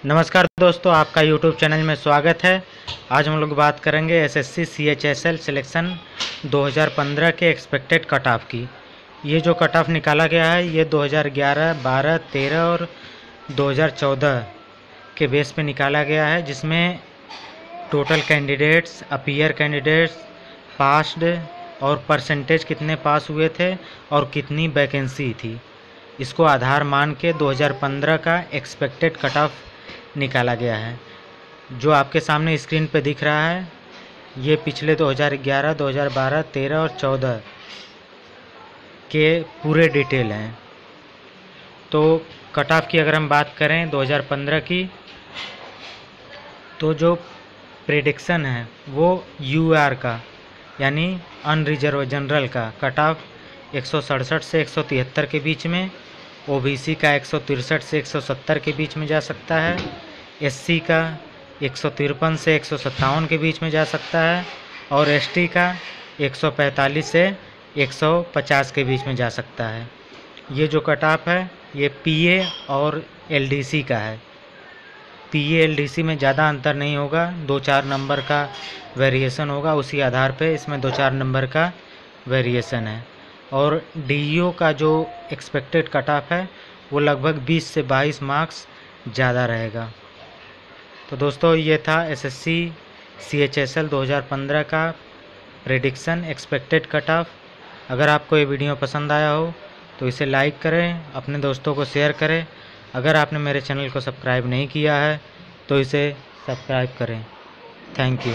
नमस्कार दोस्तों, आपका YouTube चैनल में स्वागत है। आज हम लोग बात करेंगे एसएससी CHSL सिलेक्शन 2015 के एक्सपेक्टेड कट ऑफ की। ये जो कट ऑफ निकाला गया है ये 2011, 12, 13 और 2014 के बेस पे निकाला गया है, जिसमें total candidates, appear candidates, passed और परसेंटेज कितने पास हुए थे और कितनी वैकेंसी थी, इसको आधार मान के 2015 का एक्सपेक्टेड कट ऑफ निकाला गया है। जो आपके सामने स्क्रीन पे दिख रहा है ये पिछले 2011, 2012, 13 और 14 के पूरे डिटेल हैं। तो कट ऑफ की अगर हम बात करें 2015 की, तो जो प्रेडिक्शन है वो UR का यानी अनरिजर्व जनरल का कट ऑफ 167 से 173 के बीच में, OBC का 163 से 170 के बीच में जा सकता है, SC का 153 से 157 के बीच में जा सकता है और ST का 145 से 150 के बीच में जा सकता है। ये जो कट ऑफ है ये PA और LDC का है। PA LDC में ज़्यादा अंतर नहीं होगा, 2-4 नंबर का वेरिएशन होगा, उसी आधार पे इसमें 2-4 नंबर का वेरिएशन है। और DEO का जो एक्सपेक्टेड कट ऑफ है वो लगभग 20 से 22 मार्क्स ज़्यादा रहेगा। तो दोस्तों ये था SSC CHSL 2015 का प्रेडिक्शन एक्सपेक्टेड कट ऑफ। अगर आपको ये वीडियो पसंद आया हो तो इसे लाइक करें, अपने दोस्तों को शेयर करें। अगर आपने मेरे चैनल को सब्सक्राइब नहीं किया है तो इसे सब्सक्राइब करें। Thank you.